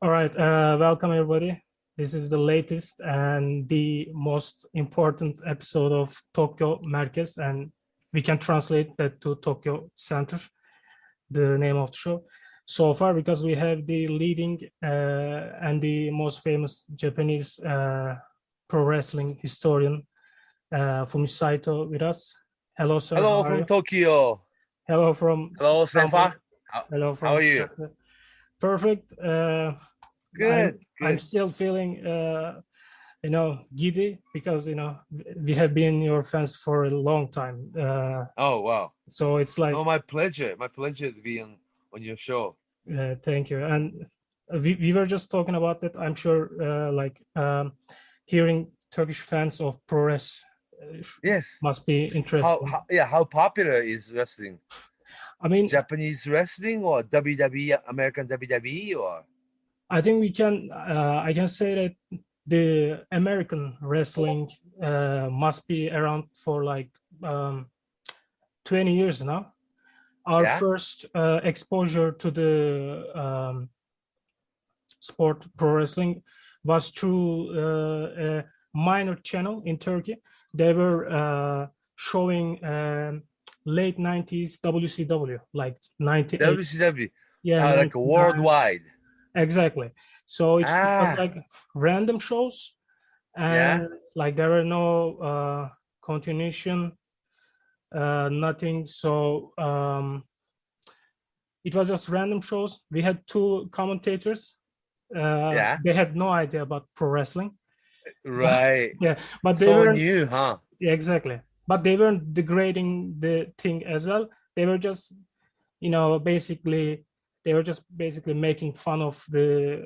All right, welcome everybody. This is the latest and the most important episode of Tokyo Merkez, and we can translate that to Tokyo Center, the name of the show. So far, because we have the leading and the most famous Japanese pro wrestling historian, Fumi Saito, with us. Hello, sir. Hello from Tokyo. Hello from Hello, Sefa. Hello from How are you? Perfect. Good. I'm still feeling, giddy because, we have been your fans for a long time. Oh, wow. So it's like, my pleasure. My pleasure to be on your show. thank you. And we were just talking about that. I'm sure, hearing Turkish fans of pro wrestling Yes. must be interesting. How popular is wrestling? I mean, Japanese wrestling or WWE, American WWE, or? I think I can say that the American wrestling must be around for like 20 years now. Our first exposure to the sport pro wrestling was through a minor channel in Turkey. They were showing late 90s WCW, like 98. WCW, yeah, like worldwide. Exactly. So it was like random shows, and like there were no continuation, nothing. So it was just random shows. We had two commentators. They had no idea about pro wrestling. Right. But they so were new, huh? Yeah, exactly. But they weren't degrading the thing as well. They were just, basically making fun of the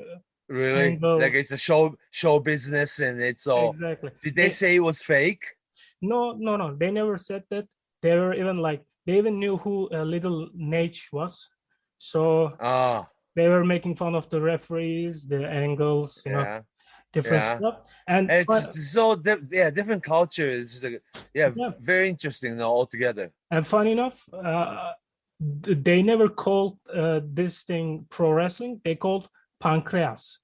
Really? angle. Like it's a show business, and it's all. Exactly. Did they say it was fake? No. They never said that. They were even they even knew who Little Nate was. So they were making fun of the referees, the angles, different stuff. And it's so different cultures. Very interesting altogether. And funny enough, they never called this thing pro wrestling. They called pancreas.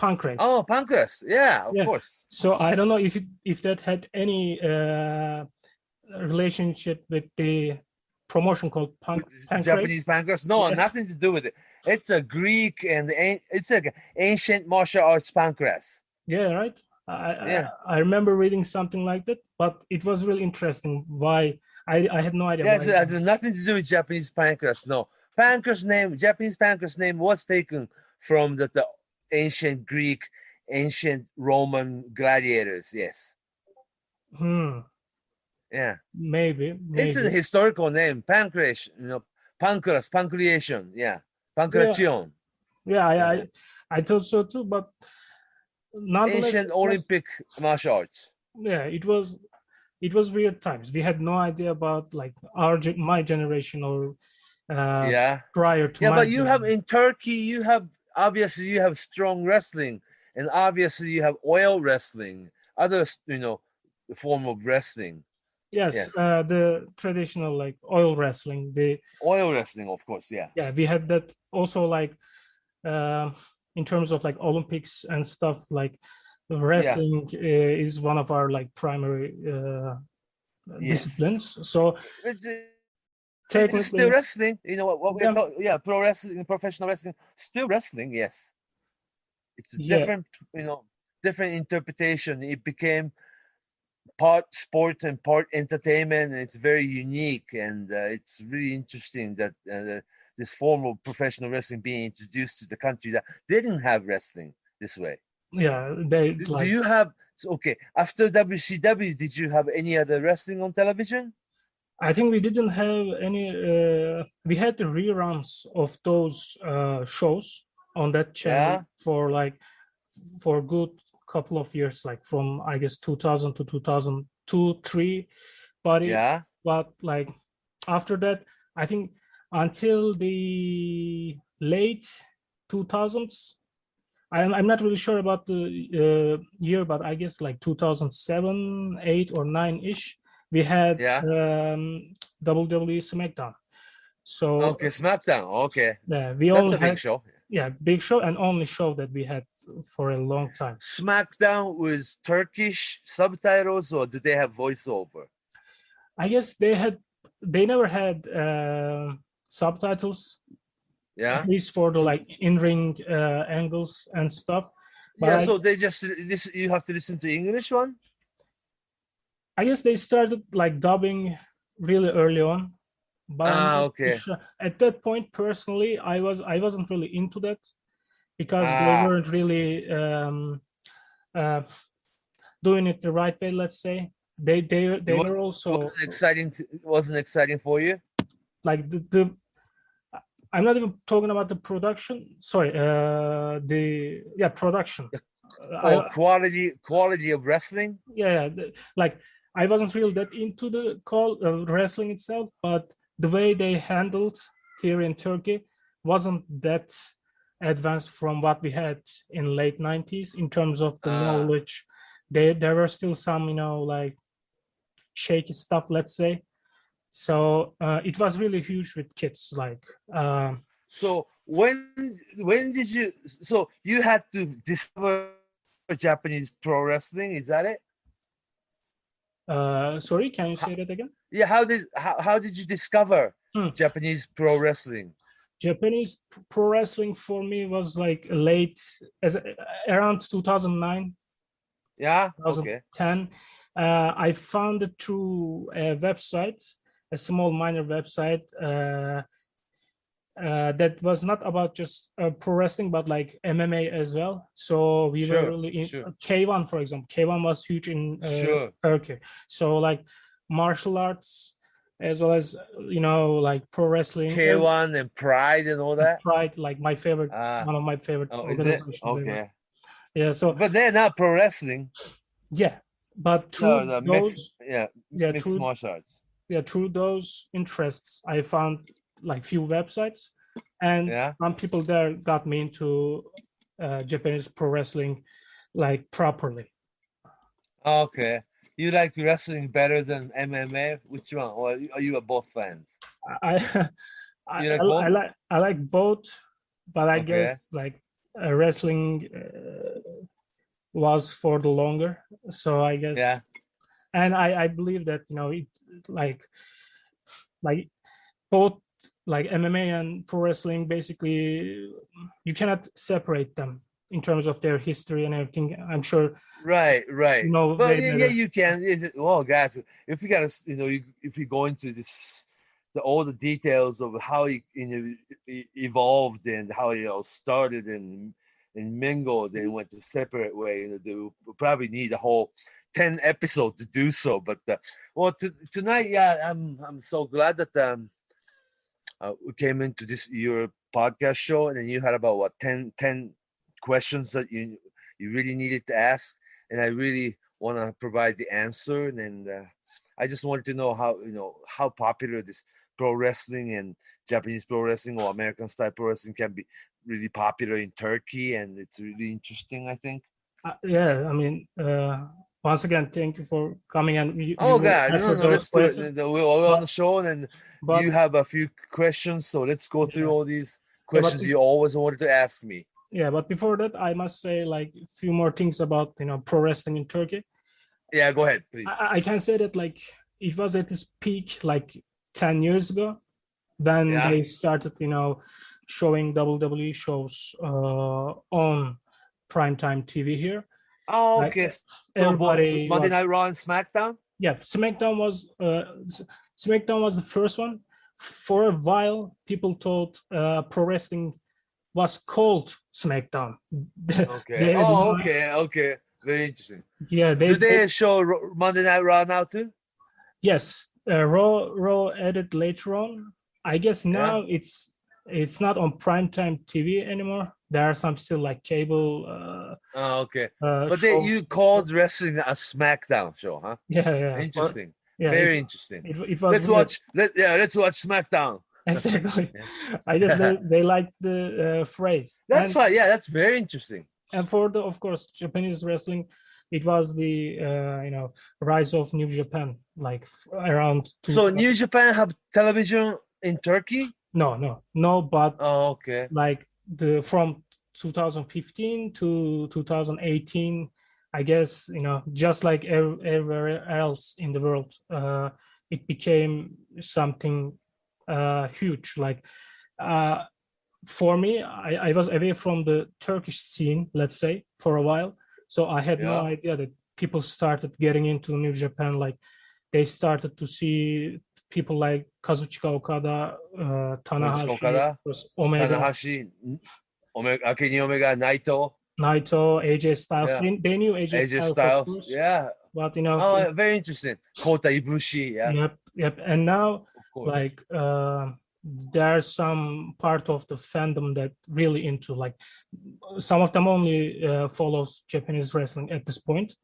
Oh, pancreas. Yeah, of course. So I don't know if that had any relationship with the promotion called pancreas. Japanese pancreas. No, nothing to do with it. It's a Greek and it's like ancient martial arts pancreas. Yeah, right. I remember reading something like that, but it was really interesting. Why I had no idea. Yes, it has nothing to do with Japanese pancreas. No, Japanese pancreas name was taken from the ancient Greek, ancient Roman gladiators. Yes. Yeah. Maybe. It's a historical name. Pancreas. Pancreation. Yeah. Pancreation. Yeah, I thought so too, but nonetheless, ancient Olympic martial arts. Yeah, it was weird times. We had no idea about like my generation or prior to. But you have in Turkey, you have strong wrestling, and obviously you have oil wrestling, other form of wrestling. Yes. The traditional like oil wrestling. The oil wrestling, of course. Yeah, we had that also like. In terms of like Olympics and stuff, like wrestling is one of our like primary disciplines. So it's still wrestling. What we're talking, pro wrestling, professional wrestling, still wrestling. Yes, it's a different, different interpretation. It became part sport and part entertainment, and it's very unique, and it's really interesting that this form of professional wrestling being introduced to the country that didn't have wrestling this way. Yeah, do you have after WCW, did you have any other wrestling on television? I think we didn't have any. We had the reruns of those shows on that channel for a good couple of years, like from I guess 2000 to 2002, 3. But like after that, I think until the late 2000s, I'm not really sure about the year, but I guess like 2007, 8 or 9-ish, we had WWE SmackDown. So SmackDown. Yeah, that's a big show. big show and only show that we had for a long time. SmackDown was Turkish subtitles, or do they have voiceover? I guess they never had subtitles. Yeah. At least for the like in-ring angles and stuff. But so they just you have to listen to English one? I guess they started like dubbing really early on. But okay. At that point, personally, I wasn't really into that because they weren't really doing it the right way. Let's say they were also wasn't exciting for you. Like the I'm not even talking about the production. Sorry, production. Quality of wrestling. Yeah, like I wasn't really that into the wrestling itself, but the way they handled here in Turkey wasn't that advanced from what we had in late 90s in terms of the knowledge. There were still some, like shaky stuff, let's say. So it was really huge with kids. Like, so when did you? So you had to discover Japanese pro wrestling. Is that it? Sorry, can you say that again? Yeah. How did you discover Japanese pro wrestling? Japanese pro wrestling for me was like around 2009. Yeah. 2010. Okay. I found it through a website, a small minor website that was not about just pro wrestling, but like MMA as well. So we were really in K1, for example. K1 was huge in Turkey. So like martial arts, as well as like pro wrestling. K1 and Pride and all that. Pride, like my favorite, one of my favorite organizations. Okay. Yeah. So, but they're not pro wrestling. Yeah, but through those, mixed martial arts. Yeah, through those interests, I found like few websites, and some people there got me into Japanese pro wrestling, like properly. Okay, you like wrestling better than MMA? Which one? Or are you both fans? I like both, but I guess like wrestling was for the longer. So I guess and I believe that it like both like MMA and pro wrestling, basically you cannot separate them in terms of their history and everything. I'm sure. Right. But you can. Well, guys, if you gotta, if you go into this, all the details of how it evolved and how it all started and mingled and went a separate way, they will probably need a whole 10 episodes to do so. But tonight, I'm so glad that we came into your podcast show, and then you had about 10 questions that you really needed to ask, and I really want to provide the answer. And I just wanted to know how popular this pro wrestling and Japanese pro wrestling or American style pro wrestling can be really popular in Turkey, and it's really interesting, I think. I mean, once again, thank you for coming. And let's do it. We're all on the show, and you have a few questions, so let's go through all these questions you always wanted to ask me. Yeah, but before that, I must say like a few more things about pro wrestling in Turkey. Yeah, go ahead, please. I can say that like it was at its peak like 10 years ago. Then they started, showing WWE shows on primetime TV here. Oh, okay. So Monday Night Raw and SmackDown? Yeah, SmackDown was the first one. For a while, people thought pro wrestling was called SmackDown. Okay. Okay. Very interesting. Yeah. Do they show Monday Night Raw now too? Yes. Raw added later on. I guess now it's not on primetime TV anymore. There are some still like cable. Okay. But you called wrestling a SmackDown show, huh? Yeah. Interesting. Very interesting. It was let's watch SmackDown. Exactly. I guess they like the phrase. That's fine. Yeah, that's very interesting. And for of course, Japanese wrestling, it was the rise of New Japan, like around. So New Japan have television in Turkey? No, but okay. Like from 2015 to 2018, I guess, just like everywhere else in the world, it became something huge. Like for me, I was away from the Turkish scene, let's say, for a while. So I had no idea that people started getting into New Japan. Like they started to see people like Kazuchika Okada, Tanahashi, Tanahashi, Kenny Omega, Naito, AJ Styles. They knew AJ Styles, of course. Yeah. But very interesting. Kota Ibushi, yeah. Yep. And now, like, there's some part of the fandom that really into, like, some of them only follows Japanese wrestling at this point.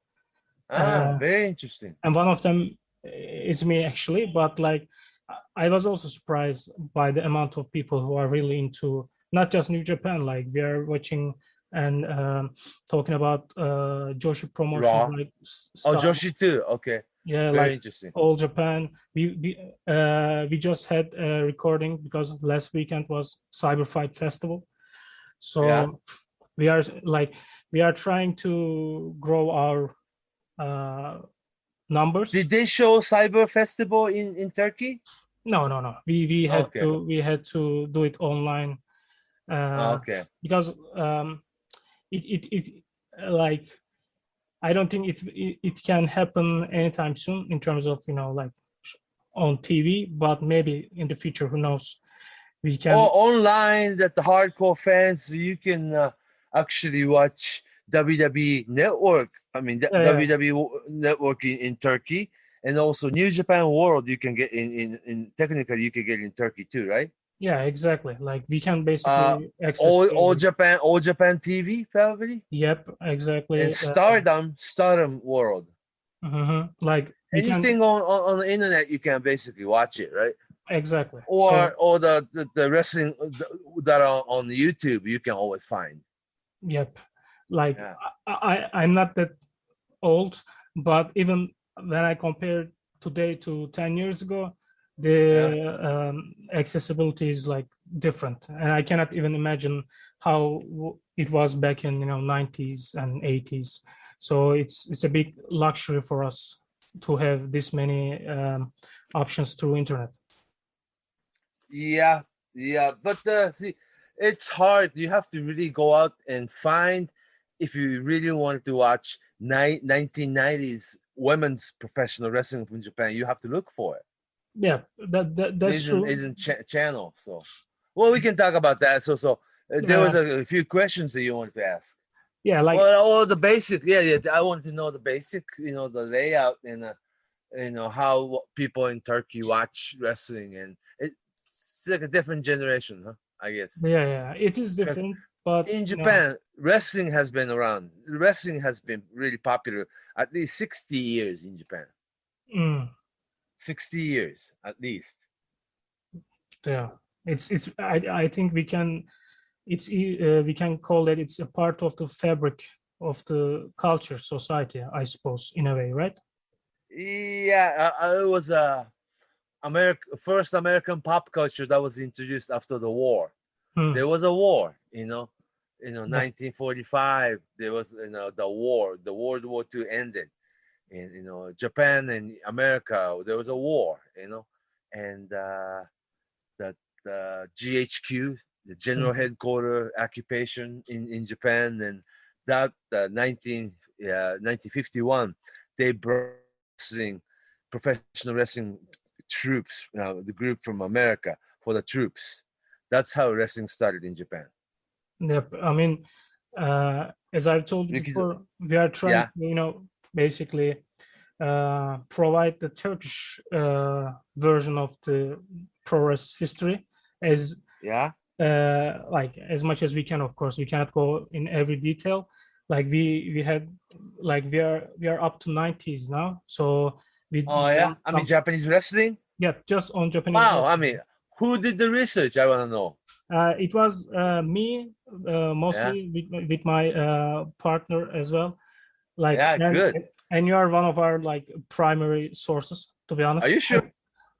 Very interesting. And one of them is me, actually. But like, I was also surprised by the amount of people who are really into not just New Japan. Like we are watching and talking about Joshi promotion. Like Joshi too. Okay. Yeah, very like interesting. All Japan. We just had a recording because last weekend was Cyber Fight Festival. So we are trying to grow our numbers. Did they show Cyber Festival in Turkey? No. We had to do it online. Because it like I don't think it can happen anytime soon in terms of like on TV, but maybe in the future, who knows? We can online that the hardcore fans you can actually watch WWE Network. I mean WWE Network in Turkey, and also New Japan World you can get in technically you can get in Turkey too, right? Yeah, exactly. Like we can basically access all Japan TV probably. Yep, exactly. And Stardom World. Like anything on the internet, you can basically watch it, right? Exactly. Or the wrestling that are on YouTube, you can always find. Yep. Like I'm not that old, but even when I compare today to 10 years ago, the accessibility is like different, and I cannot even imagine how it was back in 90s and 80s. So it's a big luxury for us to have this many options through internet. Yeah, but see, it's hard. You have to really go out and find, if you really want to watch 1990s women's professional wrestling from Japan, you have to look for it. Yeah, that's true. Isn't channel. So, well, we can talk about that. So there was a few questions that you wanted to ask. Yeah, like all the basic. Yeah. I wanted to know the basic. The layout and how people in Turkey watch wrestling, and it's like a different generation, huh? I guess. Yeah, it is different. But in Japan, wrestling has been around. Wrestling has been really popular at least 60 years in Japan. 60 years at least. Yeah, it's I think we can call it, it's a part of the fabric of the culture, society, I suppose, in a way, right? Yeah, it was first American pop culture that was introduced after the war. There was a war, 1945. There was the war. The World War II ended. And Japan and America, there was a war, and that GHQ, the General Headquarters occupation in Japan, and that 1951, they brought professional wrestling troops, the group from America for the troops. That's how wrestling started in Japan. Yep. I mean, as I've told you before, we are trying to, basically provide the Turkish version of the pro wrestling history as like as much as we can. Of course, we cannot go in every detail. Like we had, like we are up to 90s now. So I mean Japanese wrestling. Yeah, just on Japanese. Wow, wrestling. I mean, who did the research? I want to know. It was me, mostly with my partner as well. Like, good. And you are one of our like primary sources, to be honest. Are you sure?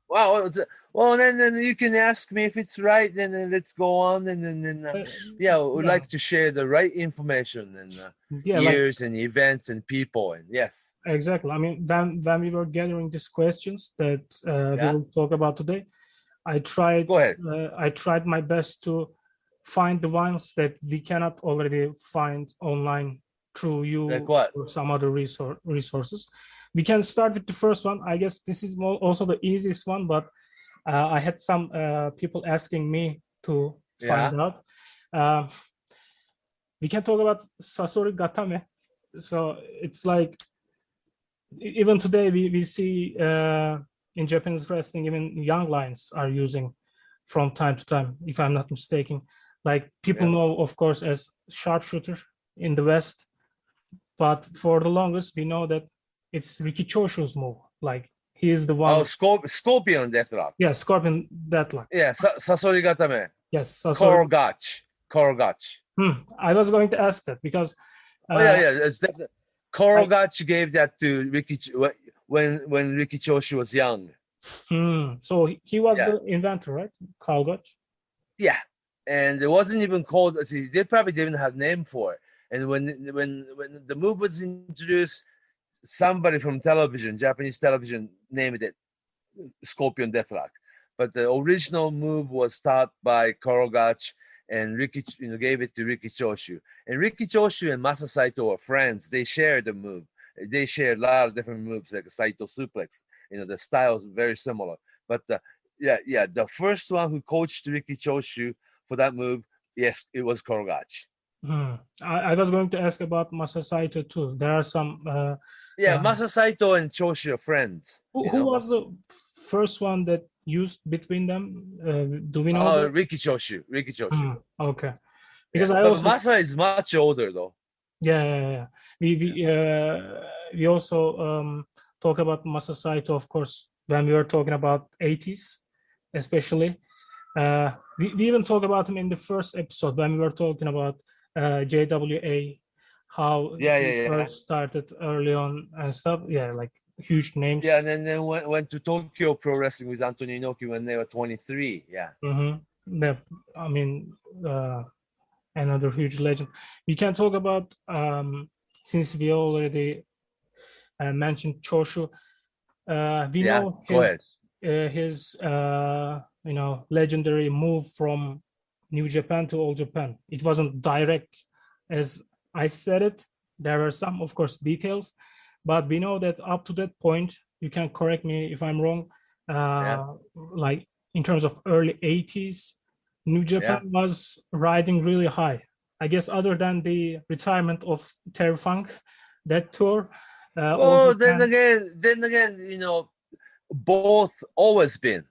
Wow. Well, then you can ask me if it's right, and then let's go on, and then we'd like to share the right information and years and events and people, and yes. Exactly. I mean, when we were gathering these questions that we will talk about today, I tried my best to find the ones that we cannot already find online through you or some other resources. We can start with the first one. I guess this is also the easiest one, but I had some people asking me to find out. We can talk about Sasori Gatame. So it's like, even today we see in Japanese wrestling, even young lions are using from time to time, if I'm not mistaken. Like people know, of course, as sharpshooter in the West, but for the longest we know that it's Riki Choshu's move. Like he is the one. Oh, Scorpion Deathlock. Yeah, Scorpion Deathlock. Yeah, Sasori Gatame. Yes, Sasori. Korogach. I was going to ask that because. It's definitely. Korogach gave that to Riki when Riki Choshu was young. So he was the inventor, right? Korogach? Yeah. And it wasn't even called. See, they probably didn't have a name for it. And when the move was introduced, somebody from television, Japanese television, named it Scorpion Deathlock. But the original move was taught by Korogach, and Riki, gave it to Riki Choshu. And Riki Choshu and Masa Saito are friends. They share the move. They share a lot of different moves, like a Saito suplex. The styles are very similar. But the first one who coached Riki Choshu for that move, yes, it was Korogach. I was going to ask about Masa Saito too. There are some. Masa Saito and Choshu are friends. Who was the first one that used between them? Do we know? Riki Choshu. Okay. Because Masa is much older though. Yeah. We also talk about Masa Saito, of course, when we were talking about 80s, especially. We even talk about him in the first episode when we were talking about JWA, how he first started early on and stuff. Yeah, like huge names. Yeah, and then went to Tokyo Pro Wrestling with Antonio Inoue when they were 23. Yeah. Yeah, I mean, another huge legend. We can talk about since we already mentioned Choshu. We know his legendary move from New Japan to All Japan. It wasn't direct as I said it. There were some, of course, details, but we know that up to that point, you can correct me if I'm wrong, like in terms of early 80s, New Japan was riding really high. I guess other than the retirement of Terry Funk, that tour. Then again, both always been.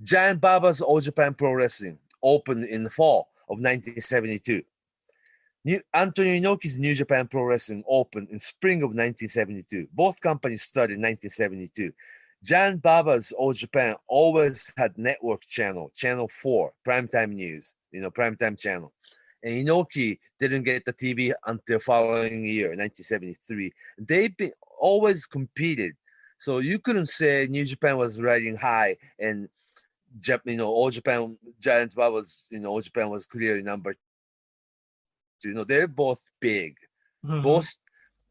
Giant Baba's All Japan Pro Wrestling opened in the fall of 1972. Antonio Inoki's New Japan Pro Wrestling opened in spring of 1972. Both companies started in 1972. Giant Baba's All Japan always had network channel 4, primetime news, primetime channel. And Inoki didn't get the TV until following year, 1973. They've been always competed. So you couldn't say New Japan was riding high and All Japan, Giant Baba's, All Japan was clearly number 2. They're both big. Both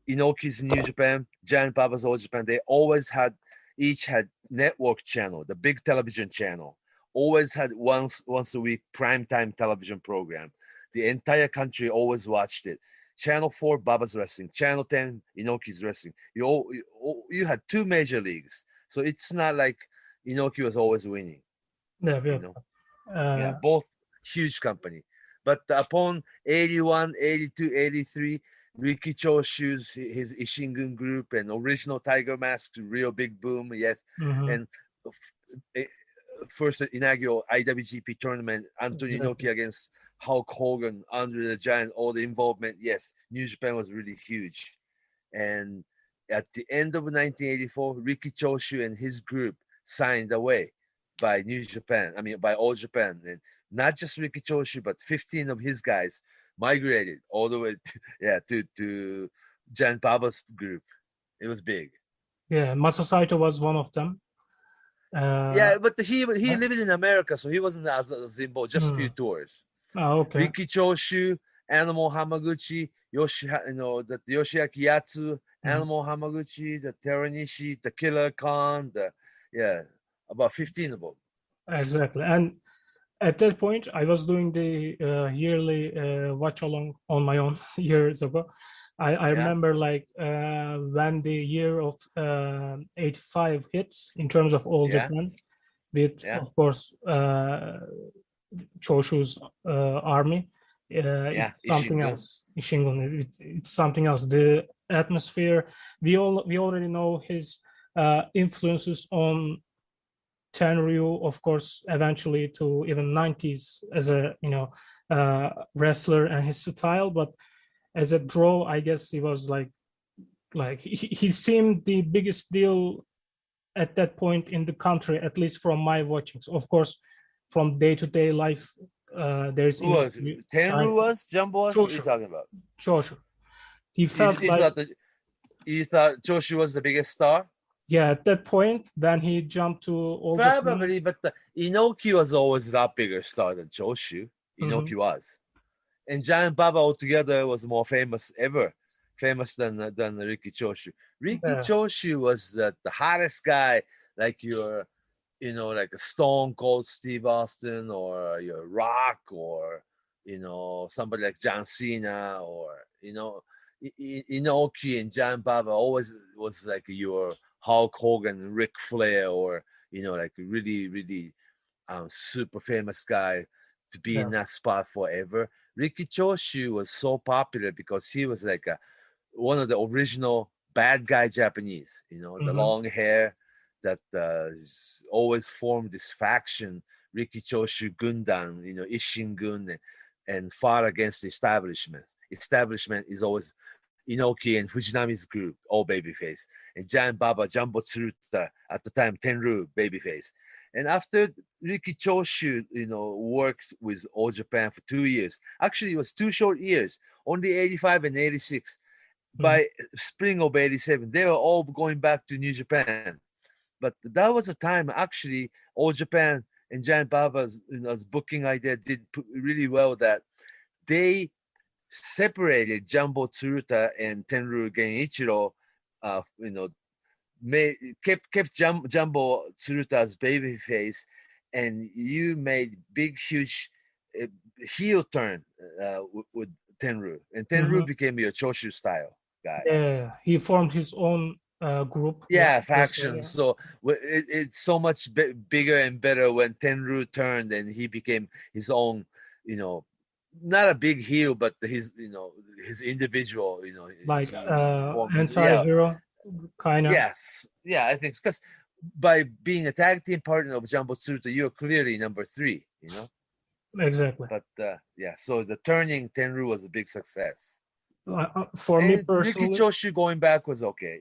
Inoki's New Japan, Giant Baba's All Japan, they each had network channel, the big television channel. Always had once a week primetime television program. The entire country always watched it. Channel 4, Baba's Wrestling. Channel 10, Inoki's Wrestling. You had 2 major leagues. So it's not like Inoki was always winning. Both huge company. But upon 81, 82, 83, Riki Choshu's, his Ishingun group and original Tiger Mask's real big boom, and first inaugural IWGP tournament, Antonio Inoki against Hulk Hogan, Andre the Giant, all the involvement. Yes, New Japan was really huge. And at the end of 1984, Riki Choshu and his group signed away by by All Japan. And not just Riki Choshu, but 15 of his guys migrated all the way to Giant Baba's group. It was big. Yeah, Masa Saito was one of them. Yeah, but he lived in America, so he wasn't as involved. Just few tours. Oh, okay. Riki Choshu, Animal Hamaguchi, the Yoshiaki Yatsu, Animal Hamaguchi, the Teranishi, the Killer Khan, about 15 of them. Exactly. And at that point, I was doing the yearly watch along on my own years ago. I remember like when the year of 85 hits in terms of All Japan, with of course Choshu's army. It's something else. Shingo, it's something else. The atmosphere. We already know his influences on Tenryu, of course, eventually to even 90s as a wrestler and his style. But as a draw, I guess he was like he seemed the biggest deal at that point in the country, at least from my watchings. Of course, from day-to-day life, there's who was Tenryu was Jumbo was? What are you talking about? Choshu. He felt you thought Joshi was the biggest star? Yeah, at that point, then he jumped to All Probably, but Inoue was always a lot bigger star than Joshi. Inoue was, and Giant Baba altogether was more famous than Riki Choshu. Riki Choshu was the hottest guy, like like a Stone Cold Steve Austin, or your Rock, or somebody like John Cena, or Inoue and Giant Baba always was like your Hulk Hogan, Ric Flair, or like a really, really super famous guy to be in that spot forever. Riki Choshu was so popular because he was like one of the original bad guy Japanese. The long hair that always formed this faction, Riki Choshu Gundan, Ishin-gun, and fought against the establishment. Establishment is always Inoue and Fujinami's group, all babyface, and Giant Baba, Jumbo Tsuruta, at the time Tenryu, babyface. And after Riki Choshu, worked with All Japan for 2 years. Actually, it was 2 short years, only 85 and 86. By spring of 87, they were all going back to New Japan. But that was a time, actually, All Japan and Giant Baba's booking idea did really well, that they separated Jumbo Tsuruta and Tenryu Genichiro, kept Jumbo Tsuruta as babyface, and you made big, huge heel turn with Tenryu, and Tenryu became your Choshu style guy. Yeah, he formed his own group. Faction. So it's so much bigger and better when Tenryu turned and he became his own, not a big heel, but his individual, like anti-hero kind of. Yes, I think, because by being a tag team partner of Jumbo Tsuruta, you're clearly number 3, Exactly. But so the turning Tenryu was a big success. For me personally, Riki Choshu going back was okay.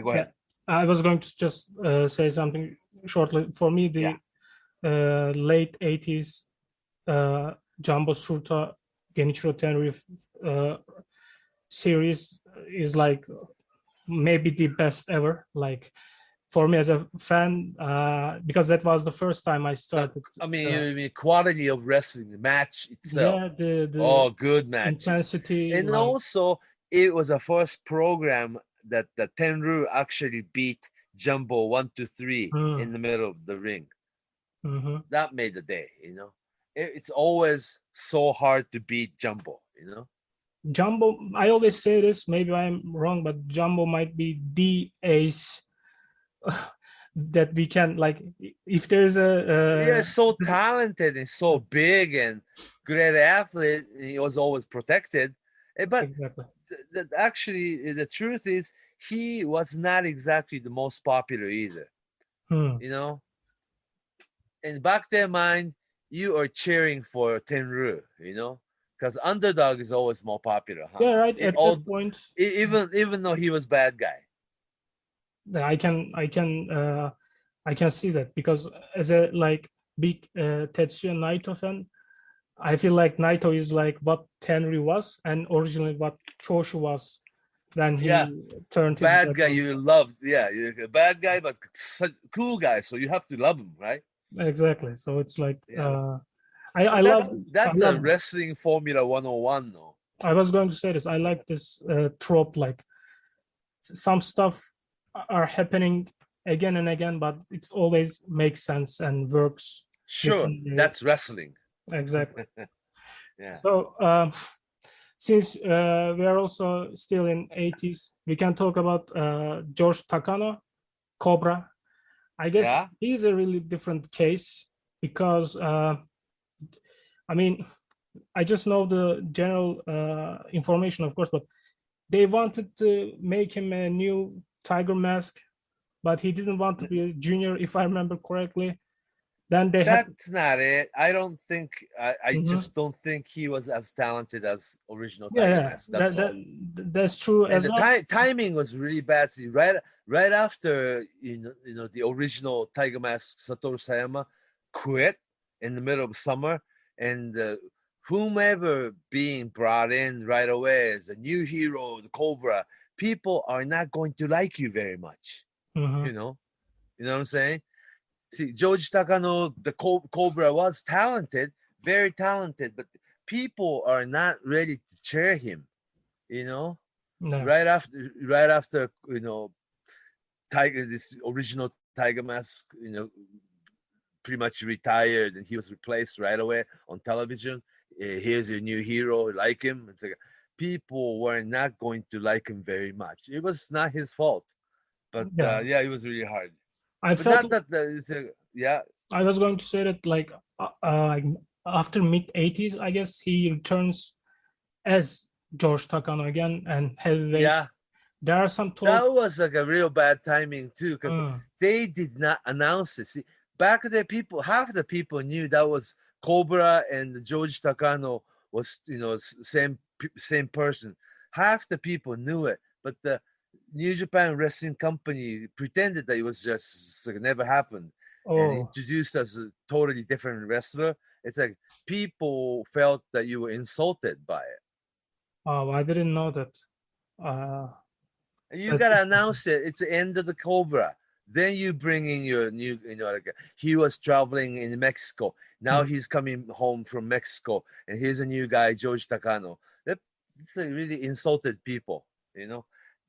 Go ahead. I was going to just say something shortly. For me, the late 80s Jumbo Tsuruta Genichiro Tenryu series is like maybe the best ever. Like for me as a fan, because that was the first time I started. I mean, quality of wrestling, the match itself. Yeah, good matches. Intensity. And also, it was the first program that the Tenryu actually beat Jumbo 1, 2, 3 in the middle of the ring. That made the day, It's always so hard to beat Jumbo, Jumbo, I always say this, maybe I'm wrong, but Jumbo might be the ace that we can, like, if there's so talented and so big and great athlete, he was always protected. But actually, the truth is, he was not exactly the most popular either. And back their mind, you are cheering for Tenryu, because underdog is always more popular. Yeah, right. At that point, even though he was bad guy. I can see that, because as a big Tetsuya Naito fan, I feel like Naito is like what Tenryu was, and originally what Choshu was Then he turned his bad guy you loved. Yeah, you're a bad guy, but such cool guy. So you have to love him, right? Exactly. So it's like I love that's a wrestling Formula 101, though. I was going to say this. I like this trope. Like some stuff are happening again and again, but it always makes sense and works. Sure, that's wrestling. Exactly. Yeah. So since we are also still in 80s, we can talk about George Takano, Cobra. I guess he's a really different case because I mean, I just know the general information, of course, but they wanted to make him a new Tiger Mask, but he didn't want to be a junior, if I remember correctly. Then that's not it. I don't think I just don't think he was as talented as original Tiger Mask. That's true. And the timing was really bad. See, right after the original Tiger Mask, Satoru Sayama quit in the middle of summer, and whomever being brought in right away as a new hero, the Cobra, people are not going to like you very much. You know what I'm saying? See, Joji Takano, the Cobra, was talented, very talented, but people are not ready to cheer him. No. Right after Tiger, this original Tiger Mask, pretty much retired, and he was replaced right away on television. Here's your new hero, like him. It's like people were not going to like him very much. It was not his fault, but it was really hard. I was going to say that like after mid 80s, I guess he returns as George Takano again and heavyweight. Yeah, there are some talk. That was like a real bad timing too, because they did not announce it. See, back then, half the people knew that was Cobra and George Takano was same person. Half the people knew it, but the New Japan Wrestling Company pretended that it was just like, never happened and introduced as a totally different wrestler. It's like people felt that you were insulted by it. Oh, I didn't know that. You gotta announce it. It's the end of the Cobra. Then you bring in your new, he was traveling in Mexico. Now he's coming home from Mexico, and here's a new guy, George Takano. It's really insulted people.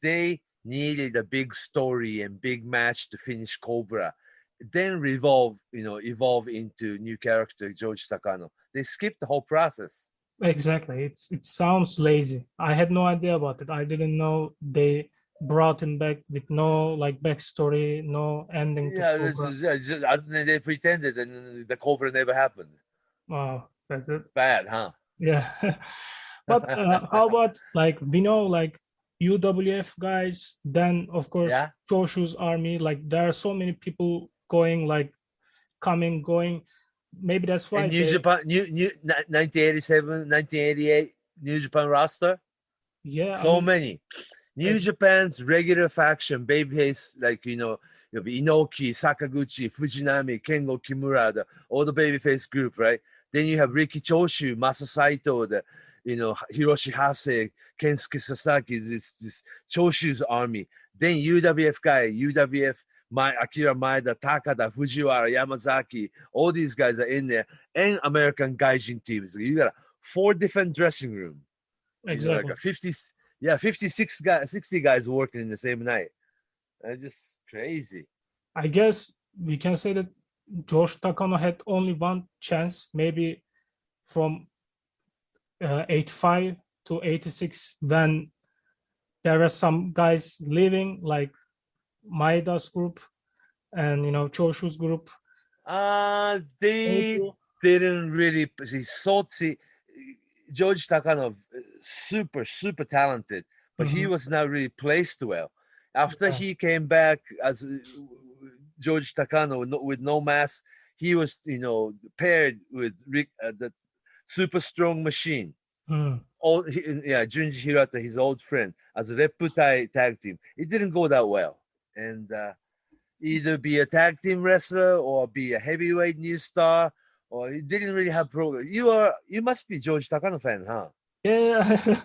They needed a big story and big match to finish Cobra, then evolve into new character George Takano. They skipped the whole process. Exactly. It sounds lazy. I had no idea about it. I didn't know they brought him back with no backstory, no ending. They pretended, and the Cobra never happened. Wow, that's it. Bad, huh? Yeah. But how about we know UWF guys? Then of course Choshu's army. There are so many people going, coming, going. Maybe that's why. And New Japan, new 1987, 1988 New Japan roster. Yeah, so many. New Japan's regular faction, babyface, Inoki, Sakaguchi, Fujinami, Kengo Kimura, all the babyface group, right? Then you have Riki Choshu, Masa Saito, Hiroshi Hase, Kensuke Sasaki, this Choshu's army. Then UWF guy, Akira Maeda, Takada, Fujiwara, Yamazaki, all these guys are in there, and American Gaijin teams. You got 4 different dressing rooms. Exactly. 56 guys, 60 guys working in the same night. That's just crazy. I guess we can say that George Takano had only one chance, maybe from 85 to 86, when there were some guys leaving, like Maeda's group and Choshu's group. They didn't really see George Takano, super talented, but he was not really placed well. After he came back as George Takano with no mask, he was paired with Rick, the super strong machine. Junji Hirata, his old friend, as a Repputai tag team. It didn't go that well, and either be a tag team wrestler or be a heavyweight new star, or he didn't really have program. You must be George Takano fan, huh? Yeah,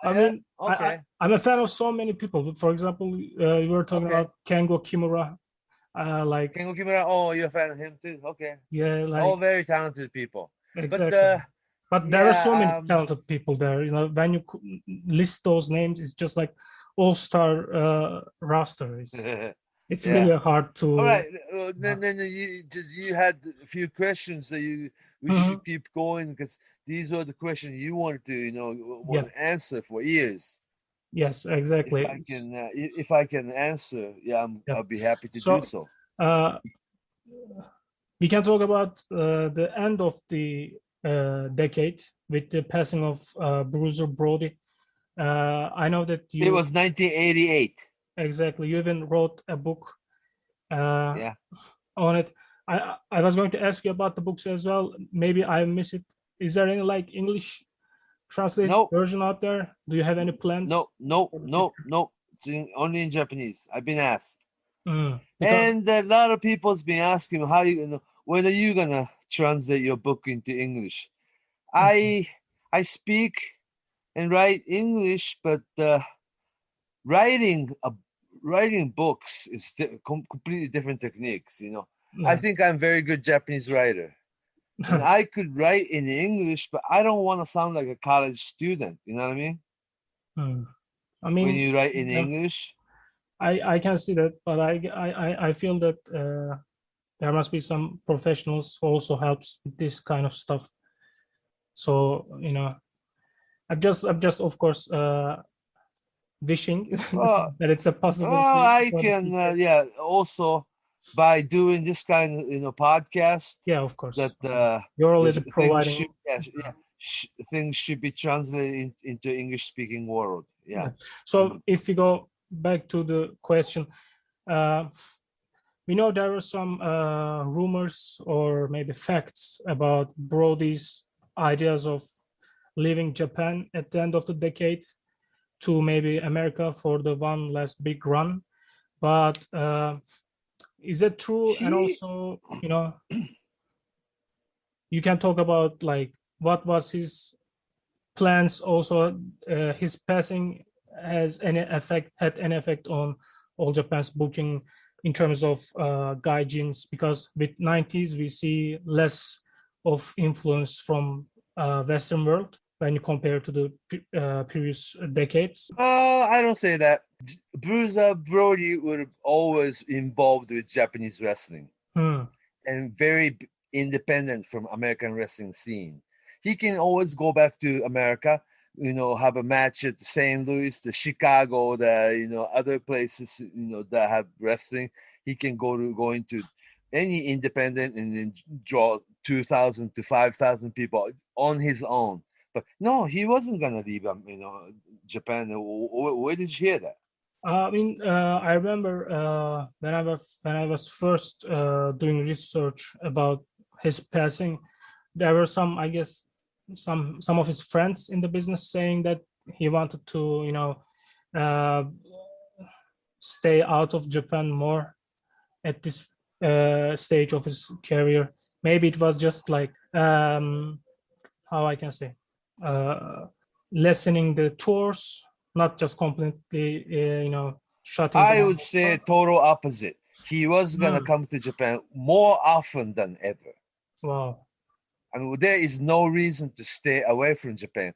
I mean, okay. I'm a fan of so many people. For example, you were talking about Kengo Kimura. Like Kengo Kimura. Oh, you're a fan of him too. Okay. Yeah, like all very talented people. Exactly. But there are so many talented people there. When you list those names, it's just like all-star roster. It's really hard to. All right. Then you had a few questions that we should keep going because these are the questions you wanted to answer for years. Yes, exactly. If I can answer, I'll be happy to do so. We can talk about the end of the decade with the passing of Bruiser Brody. I know that it was 1988. Exactly. You even wrote a book on it. I was going to ask you about the books as well. Maybe I missed it. Is there any like English translated version out there? Do you have any plans? No. It's only in Japanese. I've been asked. And a lot of people's been asking when are you gonna translate your book into English? I speak and write English, but writing books is completely different techniques. I think I'm a very good Japanese writer, and I could write in English, but I don't want to sound like a college student. You know what I mean? I mean, when you write in English. I can see that, but I feel that there must be some professionals who also helps with this kind of stuff. So I'm just of course wishing that it's a possibility. I can also by doing this kind of podcast. Yeah, of course. That you're already providing. Things should be translated into English speaking world. Yeah. So if we go back to the question, we know there were some rumors or maybe facts about Brody's ideas of leaving Japan at the end of the decade to maybe America for the one last big run. But is it true? And also, you can talk about like what was his plans. Also, his passing had any effect on All Japan's booking in terms of gaijins, because with 90s we see less of influence from Western world when you compare to the previous decades. I don't say that. Bruiser Brody would have always involved with Japanese wrestling and very independent from American wrestling scene. He can always go back to America, have a match at St. Louis, the Chicago, the other places, that have wrestling. He can go into any independent and then draw 2,000 to 5,000 people on his own. But no, he wasn't gonna leave, Japan. Where did you hear that? I remember when I was first doing research about his passing, there were some, I guess, some of his friends in the business saying that he wanted to, stay out of Japan more at this stage of his career. Maybe it was just like how I can say, lessening the tours, not just completely, shutting down. I would say total opposite. He was gonna come to Japan more often than ever. Wow. I mean, there is no reason to stay away from Japan.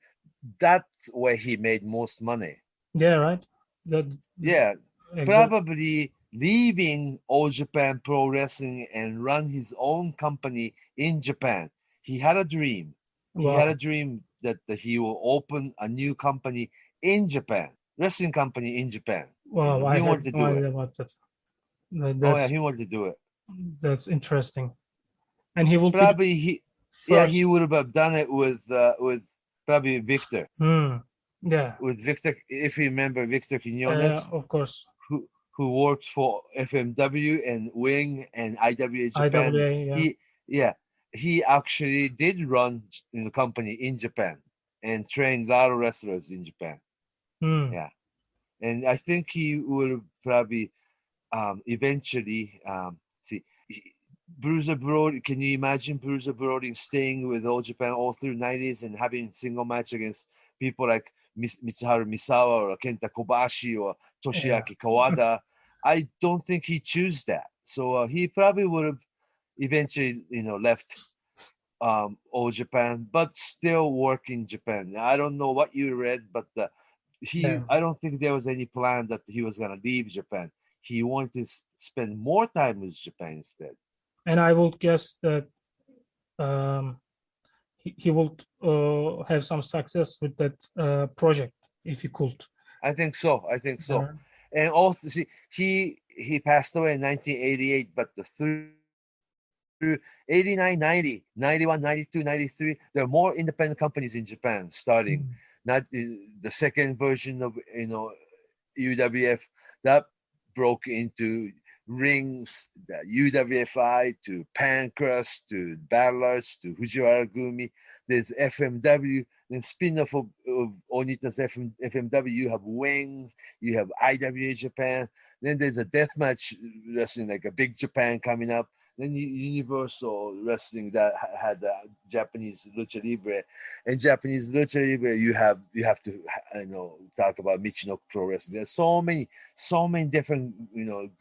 That's where he made most money. Yeah, right. Exactly. Probably leaving All Japan Pro Wrestling and run his own company in Japan. He had a dream. Wow. He had a dream that he will open a new company in Japan, wrestling company in Japan. Wow, he wanted to do it. About that. He wanted to do it. That's interesting. And he will probably he would have done it with probably Victor. Yeah. With Victor, if you remember Victor Quinones. Of course. Who works for FMW and Wing and IWA Japan. IWA, he actually did run the company in Japan and trained a lot of wrestlers in Japan. Yeah. And I think he will probably eventually Bruiser Brody. Can you imagine Bruiser Brody staying with All Japan all through 90s and having single match against people like Mitsuharu Misawa or Kenta Kobashi or Toshiaki Kawada. I don't think he chose that. So he probably would have eventually, left All Japan, but still work in Japan. I don't know what you read, but I don't think there was any plan that he was gonna leave Japan. He wanted to spend more time with Japan instead. And I would guess that he would have some success with that project if he could. I think so. And also, see, he passed away in 1988, but through 89, 90, 91, 92, 93, there are more independent companies in Japan starting. Not the second version of UWF that broke into rings, the UWFI to Pancras to Battlers to Fujiwara Gumi. There's FMW, then spin-off of Onita's FMW. You have Wings, you have IWA Japan. Then there's a deathmatch wrestling like a Big Japan coming up. Then Universal Wrestling that had Japanese Lucha Libre, and Japanese Lucha Libre you have to talk about Michinoku Pro Wrestling. There's so many different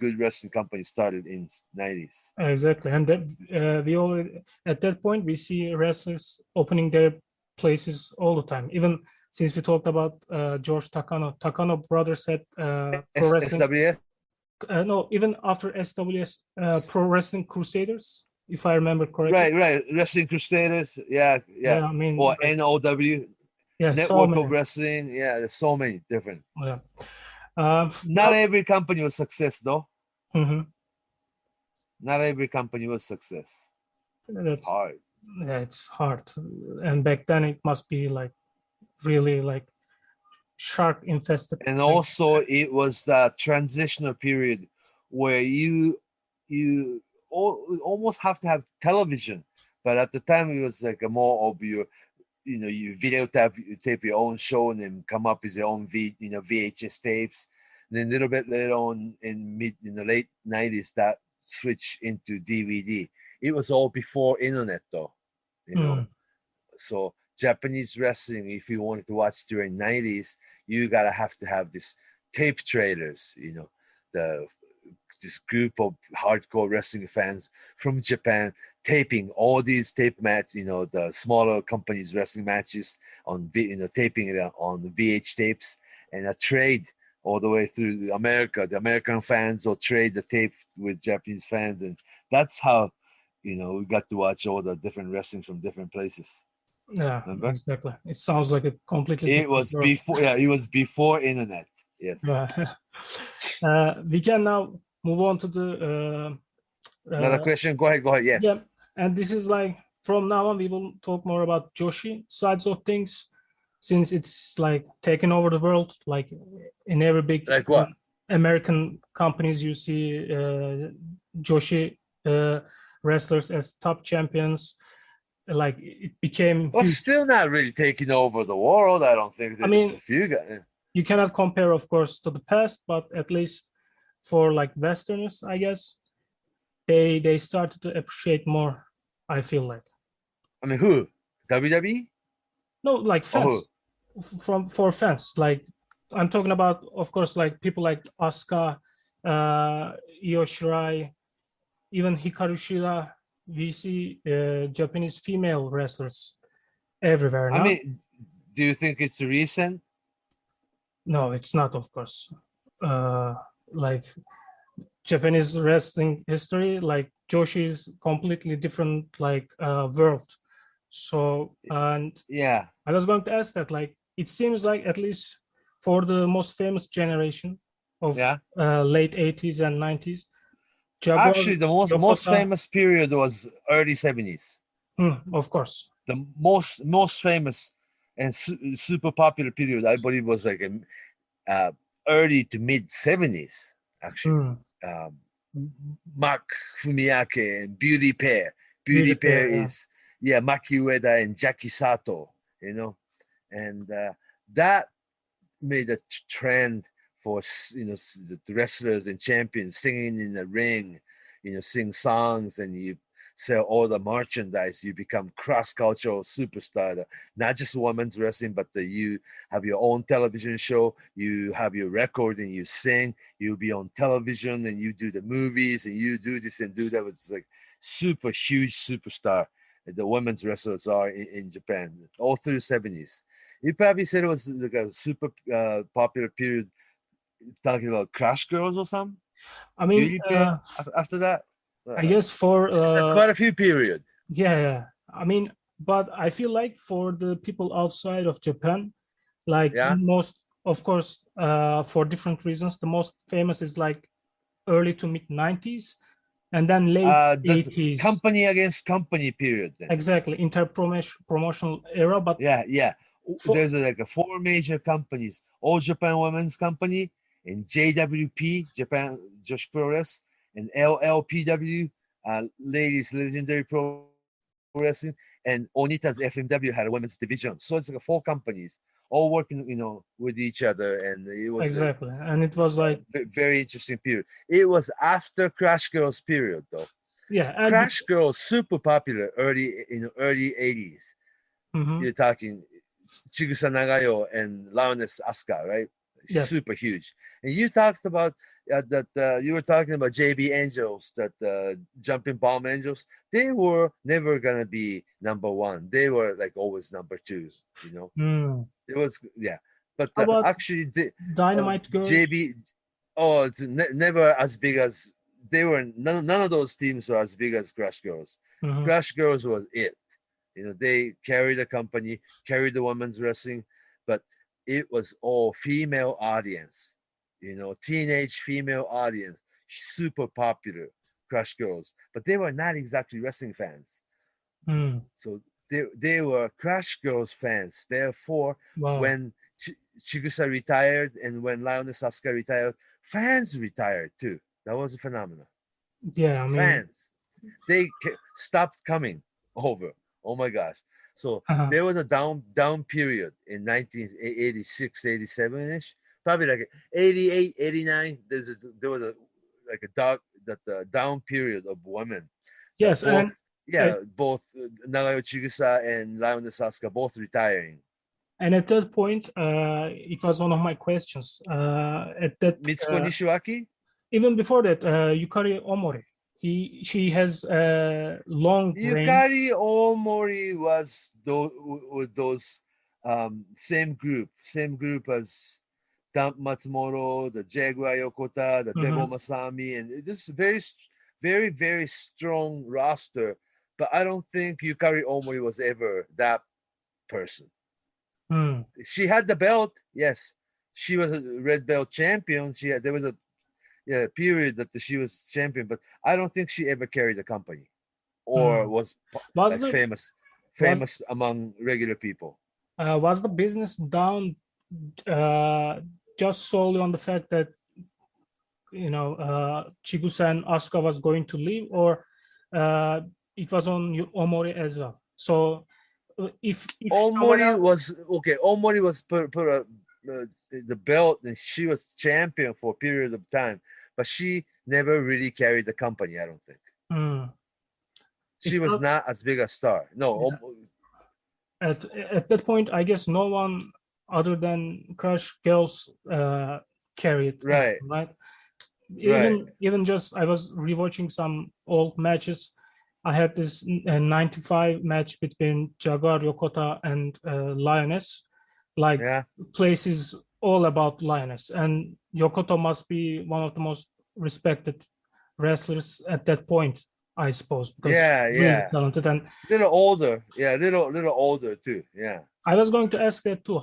good wrestling companies started in 90s. Exactly, and we already at that point we see wrestlers opening their places all the time. Even since we talked about George Takano brothers had pro wrestling. SWS. No, even after SWS, Pro Wrestling Crusaders, if I remember correctly. Right. Wrestling Crusaders, yeah. I mean, or NOW, Network of Wrestling. Yeah, there's so many different. Yeah. Not every company was success, though. Mm-hmm. Not every company was success. It's hard. Yeah, it's hard. And back then, it must be like really like shark infested. And also it was the transitional period where you almost have to have television, but at the time it was like a more of your you videotape your own show and then come up with your own VHS tapes. And then a little bit later on in the late 90s that switched into DVD. It was all before internet though, so Japanese wrestling, if you wanted to watch during 90s, you gotta have to have this tape traders, this group of hardcore wrestling fans from Japan taping all these tape matches, the smaller companies wrestling matches on taping it on the VH tapes, and a trade all the way through America. The American fans will trade the tape with Japanese fans, and that's how we got to watch all the different wrestling from different places. Yeah, remember? Exactly. It sounds like a completely. It was before. Yeah, it was before internet. Yes. We can now move on to the. Another question. Go ahead. Yes. Yeah, and this is like from now on we will talk more about Joshi sides of things, since it's like taking over the world. Like in every big like what? American companies, you see Joshi wrestlers as top champions. Like it became. Well, still not really taking over the world. I don't think. There's just a few guys. You cannot compare, of course, to the past, but at least for like Westerners, I guess, they started to appreciate more. I feel like. I mean, who? WWE? No, like fans. For fans. Like I'm talking about, of course, like people like Asuka, Io Shirai, even Hikaru Shida. We see Japanese female wrestlers everywhere now. I mean, do you think it's recent? No, it's not, of course. Like Japanese wrestling history, like Joshi is completely different, like world. So, and yeah, I was going to ask that, like, it seems like at least for the most famous generation of late 80s and 90s, Jaguar, actually, the most famous period was early 70s. Of course. The most famous and super popular period, I believe, was like early to mid 70s. Actually, Mac Fumiake and Beauty Pair. Beauty Pair is Maki Ueda and Jackie Sato. And that made a trend for the wrestlers and champions singing in the ring, sing songs, and sell all the merchandise. You become cross-cultural superstar. Not just women's wrestling, but you have your own television show. You have your record and you sing. You'll be on television and you do the movies and you do this and do that. It's like super huge superstar. The women's wrestlers are in Japan all through the 70s. You probably said it was like a super popular period, talking about Crash Girls or something. I mean, after that, I guess for quite a few period. Yeah, I mean, but I feel like for the people outside of Japan, like most, of course, for different reasons, the most famous is like early to mid 90s, and then late 80s. Company against company period. Then. Exactly, inter-promotional era. But there's like 4 major companies: All Japan Women's Company, and JWP, Japan Joshi Pro Wrestling, and LLPW, Ladies Legendary Pro Wrestling, and Onita's FMW had a women's division. So it's like 4 companies all working, with each other, and it was and it was like very interesting period. It was after Crash Girls period, though. Yeah, Crash Girls super popular early 80s. Mm-hmm. You're talking Chigusa Nagayo and Lioness Asuka, right? Yes. Super huge. And you talked about you were talking about JB Angels, that Jumping Bomb Angels. They were never gonna be number 1. They were like always number 2. It was but actually the Dynamite Girls. JB, it's never as big as they were. None of those teams were as big as Crash Girls. Mm-hmm. Crash Girls was it. They carried the company, carried the women's wrestling, but it was all female audience. Teenage female audience, super popular, Crash Girls, but they were not exactly wrestling fans. So they were Crash Girls fans. Therefore, when Chigusa retired and when Lioness Asuka retired, fans retired too. That was a phenomenon. Yeah, I mean, fans, they stopped coming over. Oh my gosh. So there was a down period in 1986, 87-ish, probably like 88, 89. There was a down period of women. Yes, both Nagayo Chigusa and Lioness Asuka both retiring. And at that point, it was one of my questions. At that Mitsuko Nishiwaki? Even before that, Yukari Omori. She has a long Yukari Omori was with those same group as Dump Matsumoto, the Jaguar Yokota, the Debo Masami, and this very, very, very strong roster. But I don't think Yukari Omori was ever that person. She had the belt, yes. She was a red belt champion. There was a period that she was champion, but I don't think she ever carried the company or was famous among regular people. Was the business down just solely on the fact that Chigusa and Asuka was going to leave, or it was on Omori as well? So if Omori was put the belt, and she was champion for a period of time, but she never really carried the company. I don't think she was not as big a star. No, at that point, I guess no one other than Crash Girls carried. Right. Even just I was rewatching some old matches. I had this 95 match between Jaguar, Yokota, and Lioness. Place is all about Lioness, and Yokota must be one of the most respected wrestlers at that point, I suppose. Really talented and little older. Yeah, little older too. Yeah. I was going to ask that too.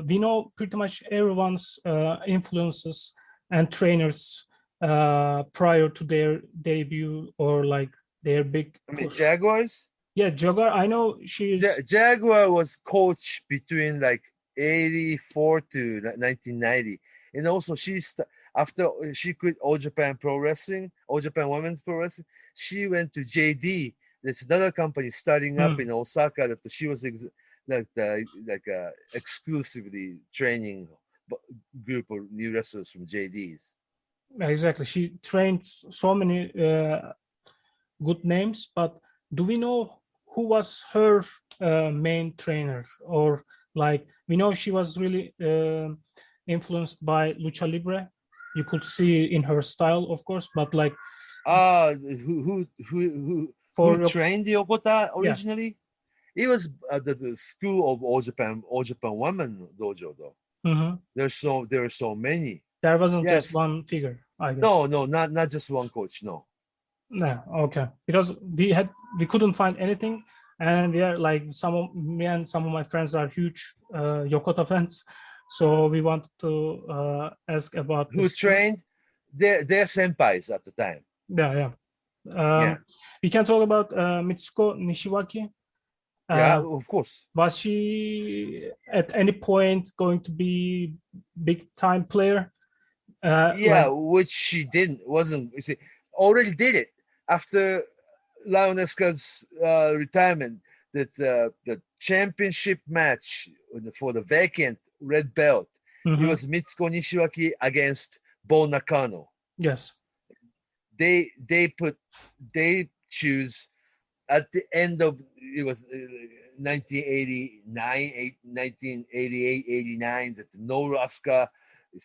We know pretty much everyone's influences and trainers prior to their debut or like their big. I mean, Jaguars. Yeah, Jaguar. I know she's. Jaguar was coach between like 84 to 1990, and also after she quit All Japan Pro Wrestling, All Japan Women's Pro Wrestling, she went to JD. There's another company starting up in Osaka that she was exclusively training group of new wrestlers from JD's. Exactly, she trained so many good names, but do we know who was her main trainer? Or like, we know she was really influenced by lucha libre. You could see in her style, of course, but like, who trained Yokota originally? Yeah. It was the school of All Japan Women Dojo, though. Mm-hmm. There are so many. There wasn't just one figure, I guess. No, not just one coach. No. No, okay. Because we couldn't find anything, and like me and some of my friends are huge Yokota fans, so we wanted to ask about who trained their senpais at the time. Yeah. We can talk about Mitsuko Nishiwaki. Of course. Was she at any point going to be big time player? Which she wasn't. You see, already did it after Leoneska's retirement. That the championship match for the vacant red belt. Mm-hmm. It was Mitsuko Nishiwaki against Bo Nakano. Yes. They choose at the end of it was 1988, 89 that no Asuka,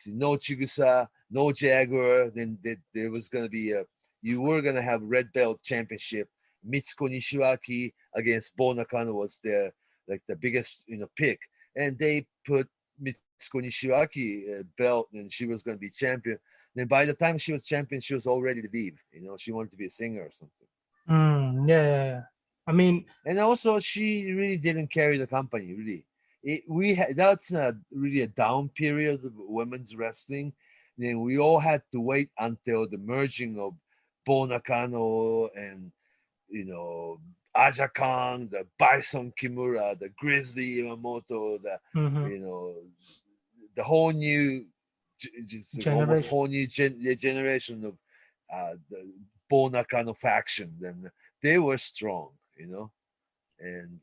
no Chigusa, no Jaguar. Then there was going to be you were going to have red belt championship. Mitsuko Nishiwaki against Bo Nakano was the biggest pick, and they put Mitsuko Nishiwaki belt, and she was going to be champion. Then by the time she was champion, she was all ready to leave. She wanted to be a singer or something. Yeah. I mean, and also she really didn't carry the company. Really, that's really a down period of women's wrestling. Then we all had to wait until the merging of Bo Nakano and Aja Kong, the Bison Kimura, the Grizzly Iwamoto, the whole new, almost whole new generation of the Bo Nakano faction. Then they were strong, and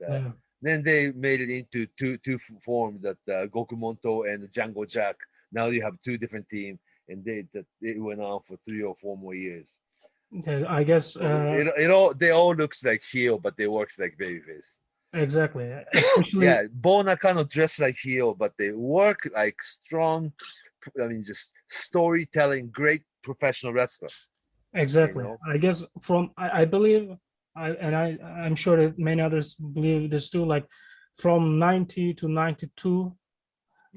then they made it into two forms that Gokumonto and Django Jack. Now you have two different teams, and they went on for 3 or 4 more years. I guess they all looks like heel, but they works like babyface. Exactly. Especially Bo Nakano dress like heel, but they work like strong. I mean, just storytelling, great professional wrestlers. Exactly. I guess I believe, I'm sure that many others believe this too. Like from 90 to 92,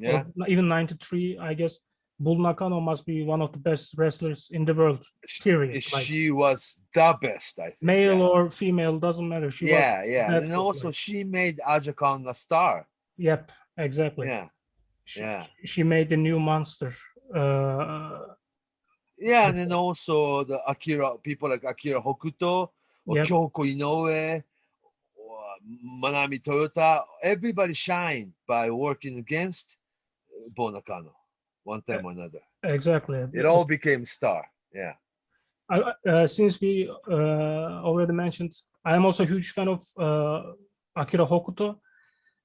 or even 93, I guess. Bull Nakano must be one of the best wrestlers in the world, period. She was the best, I think. Male or female, doesn't matter. Was and also she made Aja Kong a star. Yep, exactly. She made the new monster. And then also the people like Akira Hokuto, or Kyoko Inoue, or Manami Toyota, everybody shined by working against Bo Nakano. One time or another. Exactly. It all became star. Since we already mentioned, I am also a huge fan of Akira Hokuto,